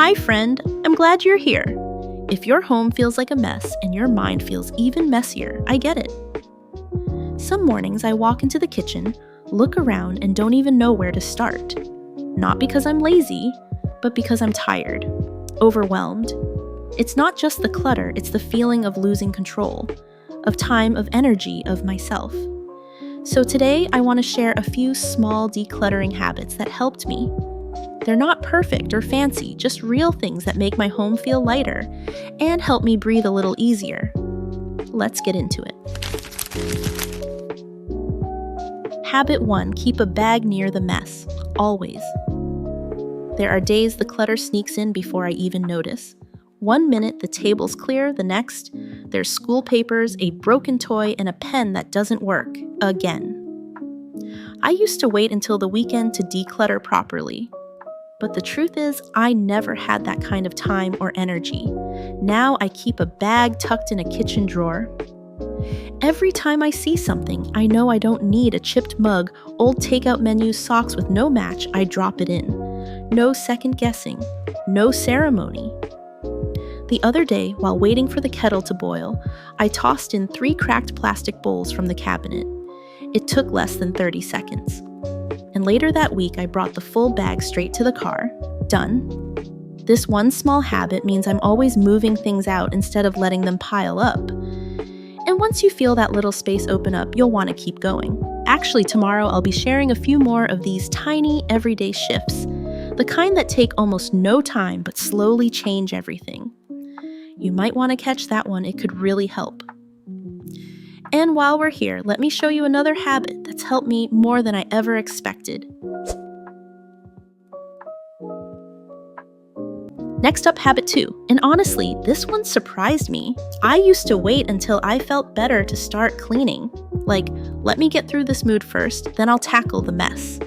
Hi friend, I'm glad you're here. If your home feels like a mess and your mind feels even messier, I get it. Some mornings I walk into the kitchen, look around, and don't even know where to start. Not because I'm lazy, but because I'm tired, overwhelmed. It's not just the clutter, it's the feeling of losing control, of time, of energy, of myself. So today I want to share a few small decluttering habits that helped me. They're not perfect or fancy, just real things that make my home feel lighter and help me breathe a little easier. Let's get into it. Habit 1, keep a bag near the mess, always. There are days the clutter sneaks in before I even notice. 1 minute the table's clear, the next, there's school papers, a broken toy, and a pen that doesn't work, again. I used to wait until the weekend to declutter properly. But the truth is, I never had that kind of time or energy. Now I keep a bag tucked in a kitchen drawer. Every time I see something I know I don't need, a chipped mug, old takeout menu, socks with no match, I drop it in. No second guessing, no ceremony. The other day, while waiting for the kettle to boil, I tossed in 3 cracked plastic bowls from the cabinet. It took less than 30 seconds. And later that week, I brought the full bag straight to the car. Done. This one small habit means I'm always moving things out instead of letting them pile up. And once you feel that little space open up, you'll want to keep going. Actually, tomorrow I'll be sharing a few more of these tiny, everyday shifts, the kind that take almost no time but slowly change everything. You might want to catch that one, it could really help. And while we're here, let me show you another habit that's helped me more than I ever expected. Next up, habit 2. And honestly, this one surprised me. I used to wait until I felt better to start cleaning. Like, let me get through this mood first, then I'll tackle the mess.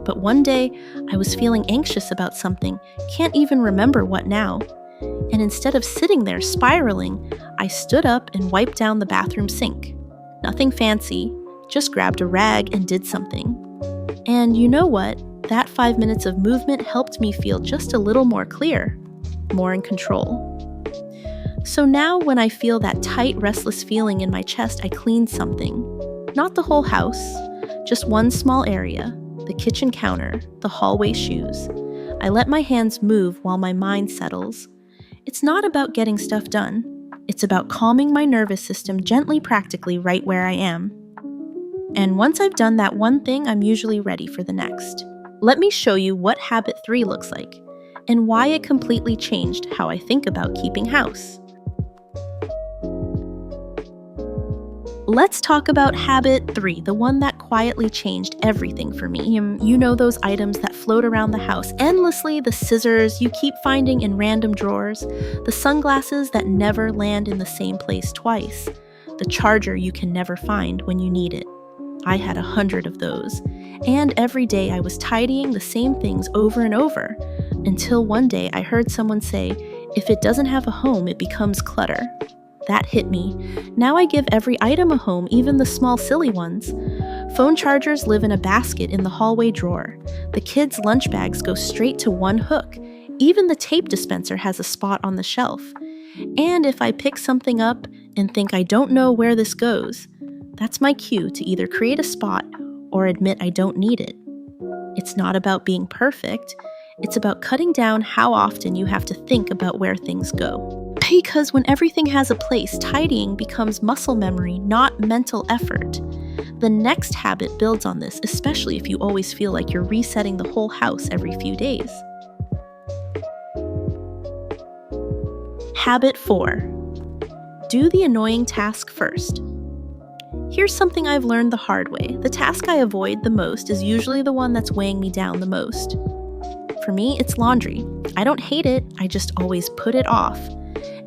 But one day, I was feeling anxious about something, can't even remember what now. And instead of sitting there spiraling, I stood up and wiped down the bathroom sink. Nothing fancy, just grabbed a rag and did something. And you know what? That 5 minutes of movement helped me feel just a little more clear, more in control. So now when I feel that tight, restless feeling in my chest, I clean something. Not the whole house, just one small area, the kitchen counter, the hallway shoes. I let my hands move while my mind settles. It's not about getting stuff done. It's about calming my nervous system gently, practically, right where I am. And once I've done that one thing, I'm usually ready for the next. Let me show you what habit 3 looks like, and why it completely changed how I think about keeping house. Let's talk about habit 3, the one that quietly changed everything for me. You know those items that float around the house endlessly, the scissors you keep finding in random drawers, the sunglasses that never land in the same place twice, the charger you can never find when you need it. I had 100 of those, and every day I was tidying the same things over and over, until one day I heard someone say, if it doesn't have a home, it becomes clutter. That hit me. Now I give every item a home, even the small silly ones. Phone chargers live in a basket in the hallway drawer. The kids' lunch bags go straight to one hook. Even the tape dispenser has a spot on the shelf. And if I pick something up and think I don't know where this goes, that's my cue to either create a spot or admit I don't need it. It's not about being perfect. It's about cutting down how often you have to think about where things go. Because when everything has a place, tidying becomes muscle memory, not mental effort. The next habit builds on this, especially if you always feel like you're resetting the whole house every few days. Habit 4. Do the annoying task first. Here's something I've learned the hard way. The task I avoid the most is usually the one that's weighing me down the most. For me, it's laundry. I don't hate it, I just always put it off.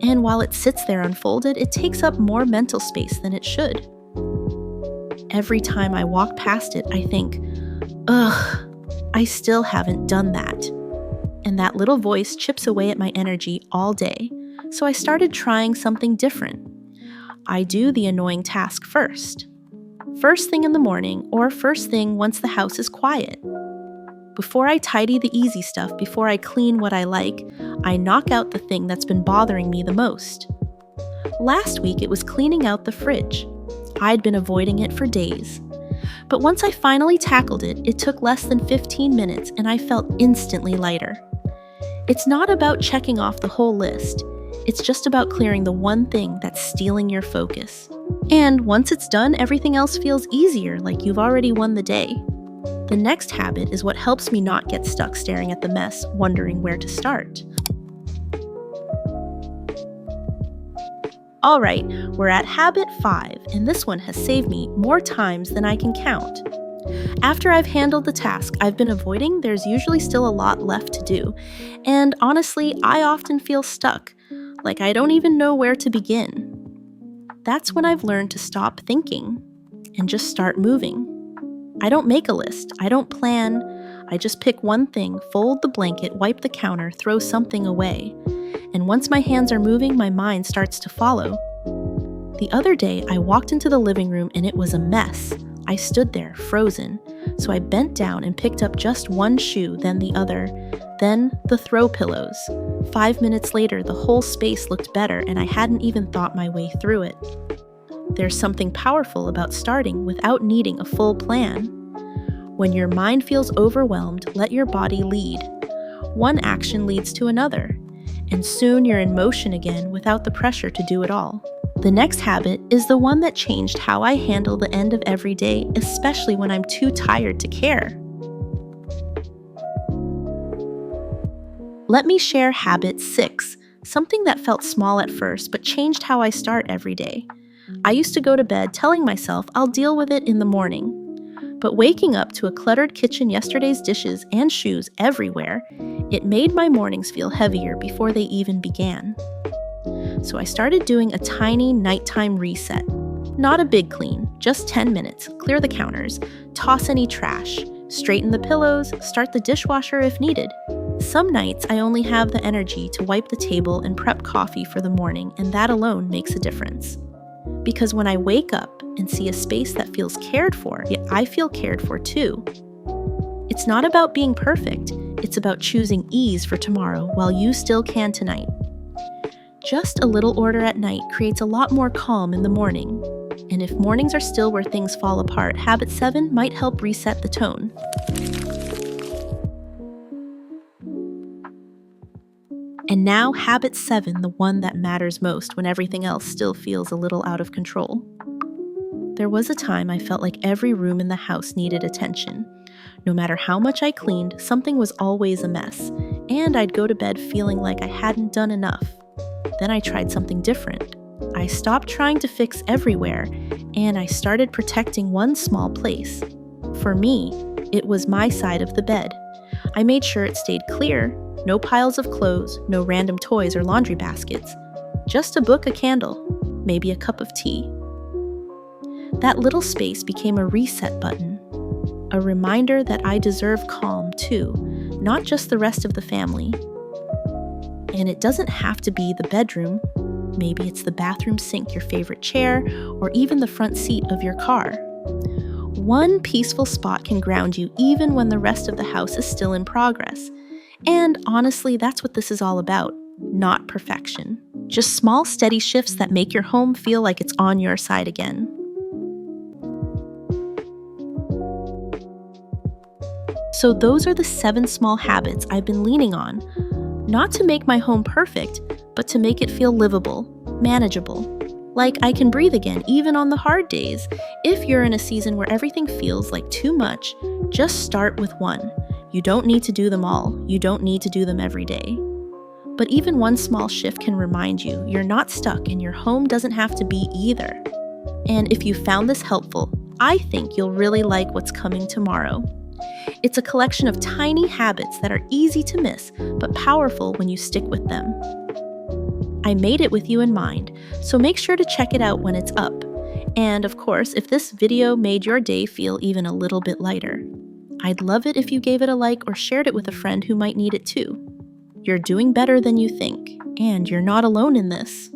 And while it sits there unfolded, it takes up more mental space than it should. Every time I walk past it, I think, ugh, I still haven't done that. And that little voice chips away at my energy all day. So I started trying something different. I do the annoying task first. First thing in the morning, or first thing once the house is quiet. Before I tidy the easy stuff, before I clean what I like, I knock out the thing that's been bothering me the most. Last week, it was cleaning out the fridge. I'd been avoiding it for days. But once I finally tackled it, it took less than 15 minutes and I felt instantly lighter. It's not about checking off the whole list. It's just about clearing the one thing that's stealing your focus. And once it's done, everything else feels easier, like you've already won the day. The next habit is what helps me not get stuck staring at the mess, wondering where to start. All right, we're at habit 5, and this one has saved me more times than I can count. After I've handled the task I've been avoiding, there's usually still a lot left to do. And honestly, I often feel stuck, like I don't even know where to begin. That's when I've learned to stop thinking and just start moving. I don't make a list, I don't plan, I just pick one thing, fold the blanket, wipe the counter, throw something away. And once my hands are moving, my mind starts to follow. The other day, I walked into the living room and it was a mess. I stood there, frozen. So I bent down and picked up just one shoe, then the other, then the throw pillows. 5 minutes later, the whole space looked better and I hadn't even thought my way through it. There's something powerful about starting without needing a full plan. When your mind feels overwhelmed, let your body lead. One action leads to another. And soon you're in motion again without the pressure to do it all. The next habit is the one that changed how I handle the end of every day, especially when I'm too tired to care. Let me share habit 6, something that felt small at first but changed how I start every day. I used to go to bed telling myself I'll deal with it in the morning. But waking up to a cluttered kitchen, yesterday's dishes, and shoes everywhere, it made my mornings feel heavier before they even began. So I started doing a tiny nighttime reset. Not a big clean, just 10 minutes, clear the counters, toss any trash, straighten the pillows, start the dishwasher if needed. Some nights I only have the energy to wipe the table and prep coffee for the morning, and that alone makes a difference. Because when I wake up and see a space that feels cared for, yet I feel cared for too. It's not about being perfect, it's about choosing ease for tomorrow while you still can tonight. Just a little order at night creates a lot more calm in the morning. And if mornings are still where things fall apart, habit 7 might help reset the tone. And now habit 7, the one that matters most when everything else still feels a little out of control. There was a time I felt like every room in the house needed attention. No matter how much I cleaned, something was always a mess, and I'd go to bed feeling like I hadn't done enough. Then I tried something different. I stopped trying to fix everywhere, and I started protecting one small place. For me, it was my side of the bed. I made sure it stayed clear. No piles of clothes, no random toys or laundry baskets. Just a book, a candle, maybe a cup of tea. That little space became a reset button, a reminder that I deserve calm too, not just the rest of the family. And it doesn't have to be the bedroom. Maybe it's the bathroom sink, your favorite chair, or even the front seat of your car. One peaceful spot can ground you even when the rest of the house is still in progress. And honestly, that's what this is all about, not perfection. Just small, steady shifts that make your home feel like it's on your side again. So those are the 7 small habits I've been leaning on, not to make my home perfect, but to make it feel livable, manageable. Like I can breathe again, even on the hard days. If you're in a season where everything feels like too much, just start with one. You don't need to do them all. You don't need to do them every day. But even one small shift can remind you you're not stuck and your home doesn't have to be either. And if you found this helpful, I think you'll really like what's coming tomorrow. It's a collection of tiny habits that are easy to miss, but powerful when you stick with them. I made it with you in mind, so make sure to check it out when it's up. And of course, if this video made your day feel even a little bit lighter, I'd love it if you gave it a like or shared it with a friend who might need it too. You're doing better than you think, and you're not alone in this.